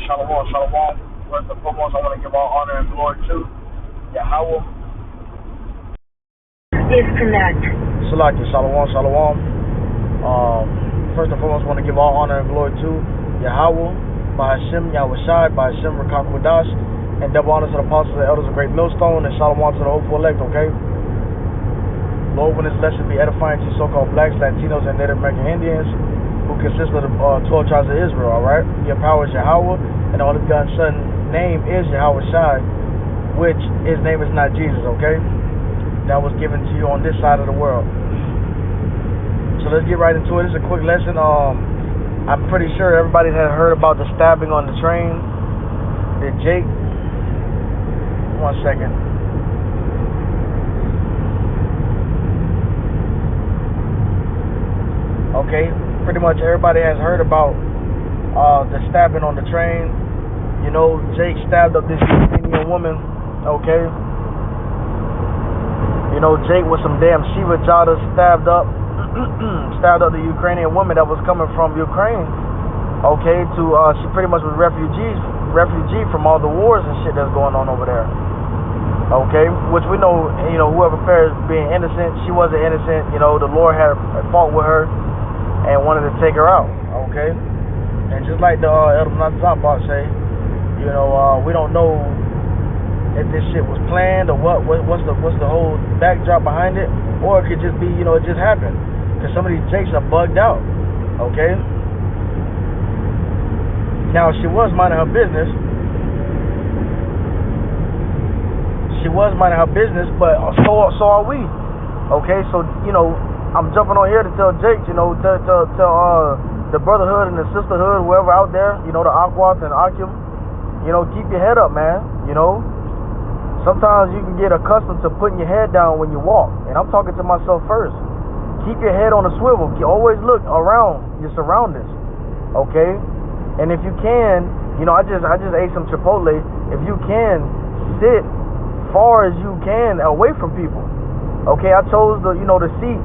Shalom, shalom. First and foremost, I want to give all honor and glory to Yahawah. Disconnect. Salaki, shalom, shalom. First and foremost, I want to give all honor and glory to Yahawah, by Hashem, Yahawashi, by Hashem, Rakakwadash, and double honor to the apostles and elders of Great Millstone, and shalom to the hopeful elect, okay? Lord, when this lesson be edifying to so-called blacks, Latinos, and Native American Indians, who consist of the 12 tribes of Israel, alright? Your power is Yahawah, and the only begotten Son name is Yahawashi, which his name is not Jesus, okay? That was given to you on this side of the world. So let's get right into it. This is a quick lesson. I'm pretty sure everybody had heard about the stabbing on the train. Did Jake? 1 second. Okay, pretty much everybody has heard about the stabbing on the train. You know, Jake stabbed up this Ukrainian woman. Okay. You know, Jake with some damn Shiva Jada stabbed up the Ukrainian woman that was coming from Ukraine. Okay, she pretty much was refugee from all the wars and shit that's going on over there. Okay, which we know, you know, whoever perished being innocent, she wasn't innocent. You know, the Lord had fought with her and wanted to take her out. Okay, and just like the Elder Nazabot say, you know, we don't know if this shit was planned or what's the whole backdrop behind it, or it could just be, you know, it just happened because some of these jakes are bugged out. Okay, now she was minding her business. But so are we. Okay, so you know, I'm jumping on here to tell Jake, you know, tell the brotherhood and the sisterhood, whoever out there, you know, the Aquas and Akim, you know, keep your head up, man. You know, sometimes you can get accustomed to putting your head down when you walk, and I'm talking to myself first. Keep your head on a swivel. Always look around your surroundings, okay? And if you can, you know, I just ate some Chipotle. If you can, sit far as you can away from people. Okay, I chose the seat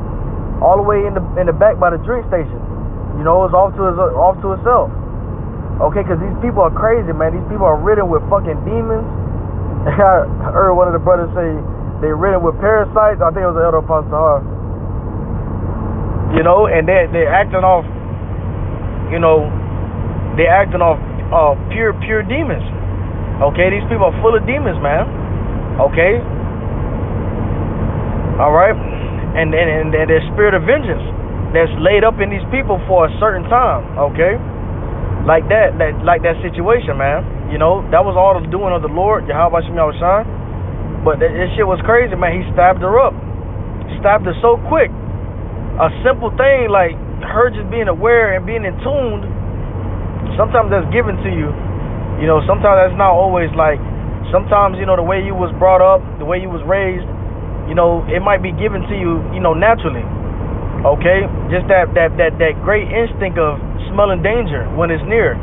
all the way in the back by the drink station. You know, it's off to itself. Okay, because these people are crazy, man. These people are ridden with fucking demons. I heard one of the brothers say they're ridden with parasites. I think it was the Elder Apostle. You know, and they're acting off. You know, they're acting off pure demons. Okay, these people are full of demons, man. Okay, all right, and there's spirit of vengeance that's laid up in these people for a certain time. Okay, like that situation, man. You know, that was all the doing of the Lord, Yahawashi, but this shit was crazy, man. He stabbed her up, stabbed her so quick. A simple thing like her just being aware and being in tune, sometimes that's given to you. You know, sometimes that's not always like. Sometimes, you know, the way you was brought up, the way you was raised, you know, it might be given to you, you know, naturally. Okay? Just that great instinct of smelling danger when it's near,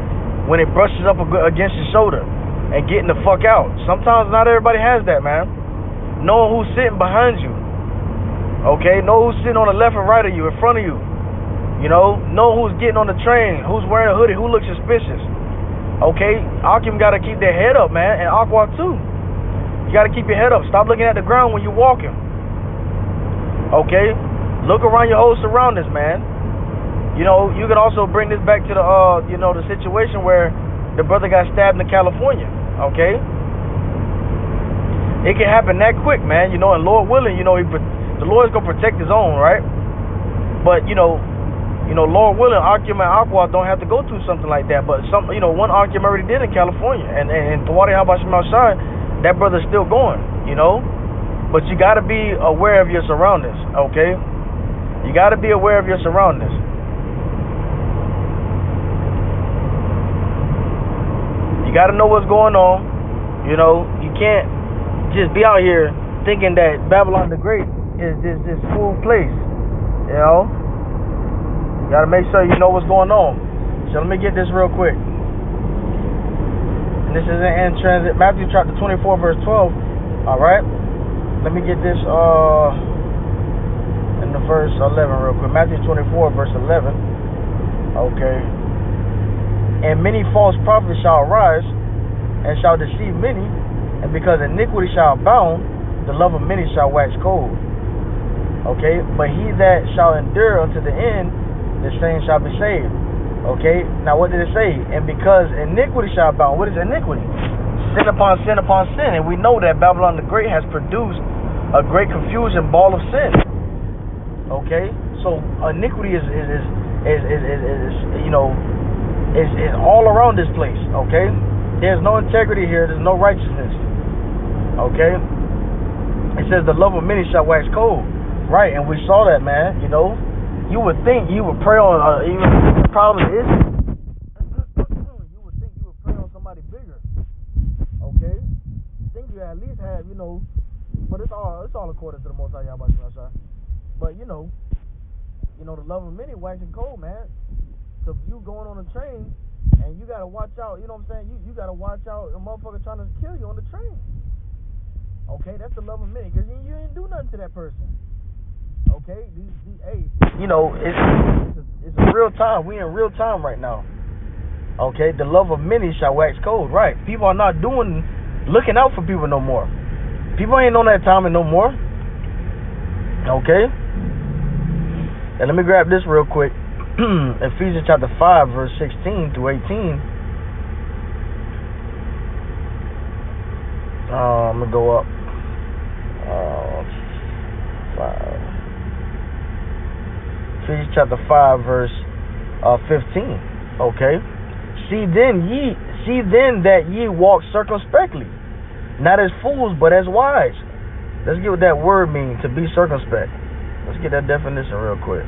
when it brushes up against your shoulder and getting the fuck out. Sometimes not everybody has that, man. Knowing who's sitting behind you. Okay? Know who's sitting on the left and right of you, in front of you. You know who's getting on the train, who's wearing a hoodie, who looks suspicious. Okay, Akim got to keep their head up, man, and Aqua too. You got to keep your head up. Stop looking at the ground when you're walking. Okay, look around your whole surroundings, man. You know, you can also bring this back to the, you know, the situation where the brother got stabbed in California. Okay, it can happen that quick, man. You know, and Lord willing, you know, the Lord's gonna protect His own, right? But you know, Lord willing, Akim and Aqua don't have to go through something like that. But one Akim already did in California, and Tawadi Habashim Al-Shai, that brother's still going, you know. But you got to be aware of your surroundings, okay? You got to be aware of your surroundings. You got to know what's going on. You know, you can't just be out here thinking that Babylon the Great is this cool place, you know. You gotta make sure you know what's going on. So let me get this real quick. And this is in transit, Matthew chapter 24, verse 12. Alright. Let me get this in the verse 11 real quick. Matthew 24, verse 11. Okay. And many false prophets shall arise, and shall deceive many, and because iniquity shall abound, the love of many shall wax cold. Okay, but he that shall endure unto the end, the same shall be saved. Okay, now what did it say? And because iniquity shall abound. What is iniquity? Sin upon sin upon sin. And we know that Babylon the Great has produced a great confusion ball of sin. Okay, so iniquity is all around this place. Okay, there's no integrity here. There's no righteousness. Okay, it says the love of many shall wax cold. Right, and we saw that, man. You know, you would think you would pray on even the problem is. You would think you would pray on somebody bigger. Okay, think you at least have, you know, but it's all according to the Most High Yahawashi. But you know, the love of many waxing cold, man. So if you going on a train and you gotta watch out, you know what I'm saying? You gotta watch out a motherfucker trying to kill you on the train. Okay, that's the love of many, because you ain't do nothing to that person. Okay, hey, you know, it's a real time. We in real time right now. Okay, the love of many shall wax cold. Right, people are not looking out for people no more. People ain't on that timing no more. Okay, and let me grab this real quick. Ephesians chapter 5, verse 16 through 18. I'm gonna go up. 5. Ephesians chapter 5, verse 15. Okay. See then that ye walk circumspectly, not as fools, but as wise. Let's get what that word means, to be circumspect. Let's get that definition real quick.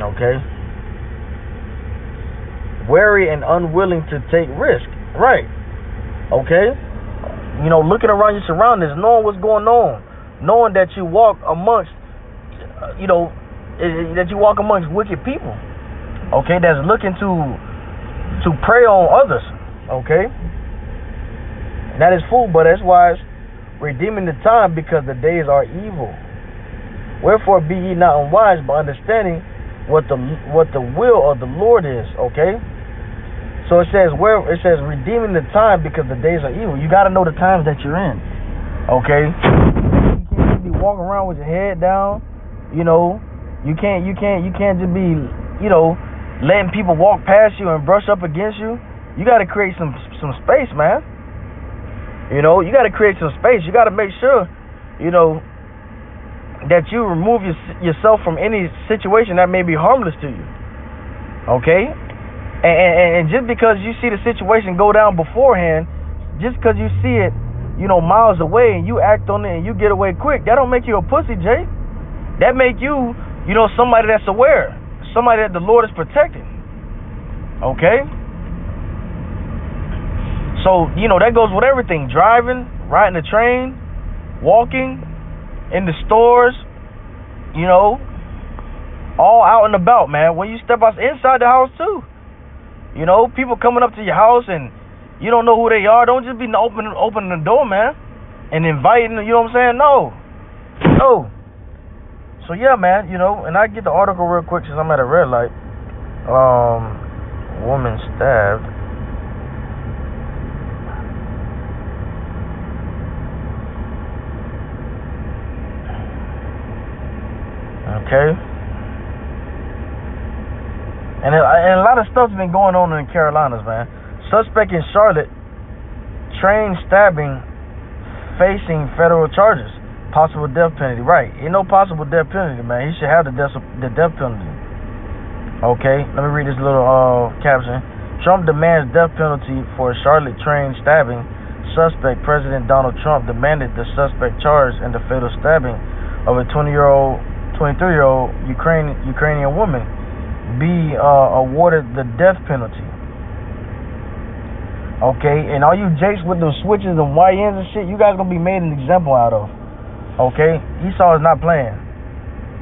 Okay. Wary and unwilling to take risk. Right. Okay. You know, looking around your surroundings, knowing what's going on, knowing that you walk amongst, that you walk amongst wicked people. Okay, that's looking to prey on others. Okay, and that is fool, but that's wise, redeeming the time, because the days are evil. Wherefore be ye not unwise, but understanding what the will of the Lord is. Okay. So it says redeeming the time, because the days are evil. You got to know the times that you're in. Okay? You can't just be walking around with your head down. You know, you can't just be, letting people walk past you and brush up against you. You got to create some space, man. You know, you got to create some space. You got to make sure, that you remove yourself from any situation that may be harmless to you. Okay? And just because you see the situation go down beforehand, just because you see it, miles away, and you act on it and you get away quick, that don't make you a pussy, Jay. That make you, somebody that's aware, somebody that the Lord is protecting. Okay? So, that goes with everything. Driving, riding the train, walking, in the stores, all out and about, man. When you step out inside the house too. People coming up to your house and you don't know who they are. Don't just be opening the door, man, and inviting, you know what I'm saying? No. So yeah, man, and I get the article real quick since I'm at a red light. Woman stabbed. Okay. And a lot of stuff's been going on in the Carolinas, man. Suspect in Charlotte, train stabbing, facing federal charges. Possible death penalty. Right. Ain't no possible death penalty, man. He should have the death penalty. Okay. Let me read this little caption. Trump demands death penalty for Charlotte train stabbing. Suspect, President Donald Trump, demanded the suspect charged in the fatal stabbing of a 23-year-old Ukrainian woman be awarded the death penalty. Okay, and all you jakes with those switches and YNs and shit, you guys gonna be made an example out of. Okay, Esau is not playing.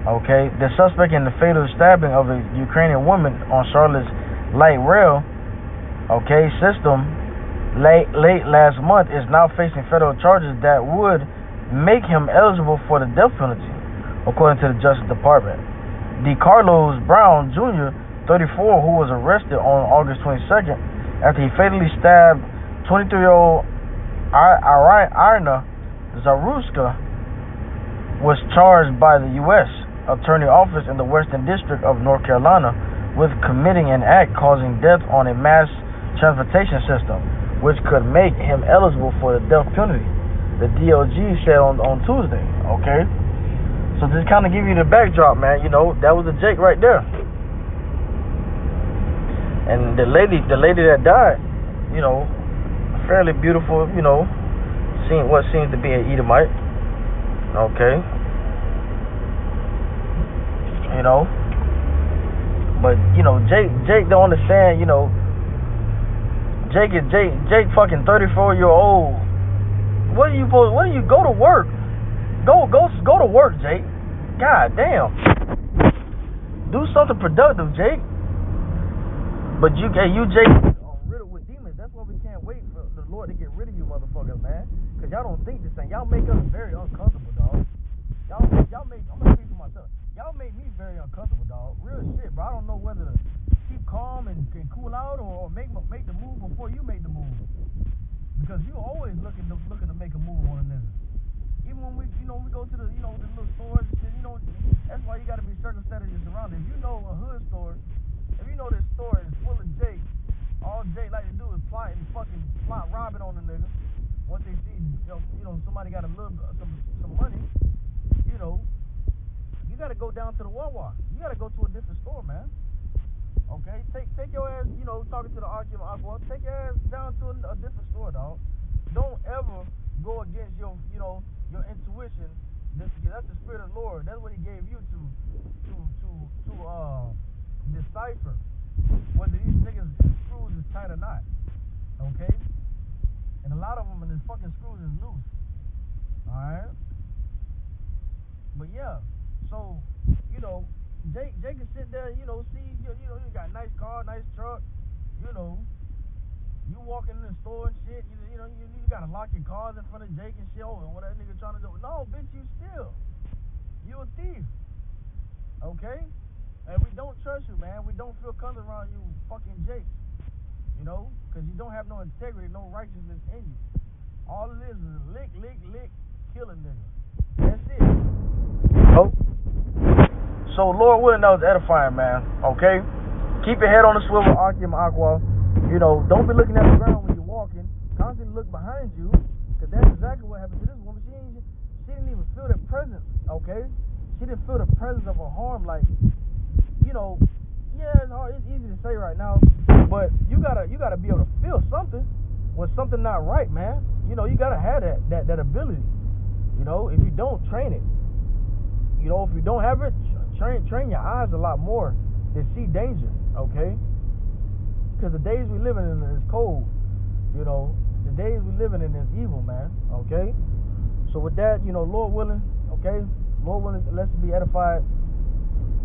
Okay, the suspect in the fatal stabbing of a Ukrainian woman on Charlotte's light rail, system late last month is now facing federal charges that would make him eligible for the death penalty, according to the Justice Department. DeCarlos Brown Jr., 34, who was arrested on August 22nd after he fatally stabbed 23-year-old Irina Zaruska, was charged by the U.S. Attorney Office in the Western District of North Carolina with committing an act causing death on a mass transportation system, which could make him eligible for the death penalty, the DOJ said on Tuesday. Okay, so just kind of give you the backdrop, man. You know, that was a Jake right there, and the lady that died, you know, fairly beautiful, you know, what seems to be an Edomite. Okay, you know, but you know, Jake don't understand. You know, Jake fucking 34-year-old. What do you go to work? Go to work, Jake. God damn. Do something productive, Jake. But you Jake, riddled with demons. That's why we can't wait for the Lord to get rid of you motherfuckers, man. Cause y'all don't think the same. Y'all make us very uncomfortable, dog. Y'all make, I'm gonna speak for myself. Y'all make me very uncomfortable, dog. Real shit, bro. I don't know whether to keep calm and cool out or make the move before you make the move. Because you always looking to make a move on a nigga. Even when we go to the the little stores and shit, that's why you gotta be circumspect of your surroundings. If you know a hood store, if you know this store is full of Jake, all Jake like to do is plot robbing on the nigga. Once they see somebody got a little some money, you gotta go down to the Yahawah. You gotta go to a different store, man. Okay, take your ass, talking to the Yahawah, take your ass down to a different store, dog. Don't ever go against your intuition. That's the Spirit of the Lord. That's what He gave you to decipher whether these niggas' screws is tight or not. Okay, and a lot of them in the fucking screws is loose. All right, but yeah, so Jake can sit there, see, you got a nice car, nice truck, you walking in the store and shit, you gotta lock your cars in front of Jake and shit. Oh, and what that nigga trying to do? No, bitch, you steal. You a thief. Okay? And we don't trust you, man. We don't feel comfortable around you fucking Jake. Because you don't have no integrity, no righteousness in you. All it is lick, kill a nigga. That's it. Oh. So, Lord willing, that was edifying, man. Okay? Keep your head on the swivel, Akim Aqua. Don't be looking at the ground when you're walking. Constantly look behind you, because that's exactly what happened to this woman. She didn't even feel the presence, okay? She didn't feel the presence of a harm. Like, yeah, it's hard. It's easy to say right now, but you gotta be able to feel something when something not right, man. You gotta have that ability. If you don't, train it. If you don't have it, train your eyes a lot more to see danger, okay? Because the days we living in is cold. The days we living in is evil, man. Okay. So with that, Lord willing, okay, Lord willing, let's be edified.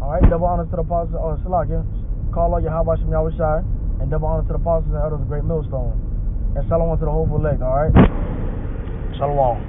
All right. Double honors to the apostles, Salakia, call all Yahawashi Yahawashi, and double honors to the apostles and elders of Great Millstone, and shalom to the hopeful elect. All right. Shalom.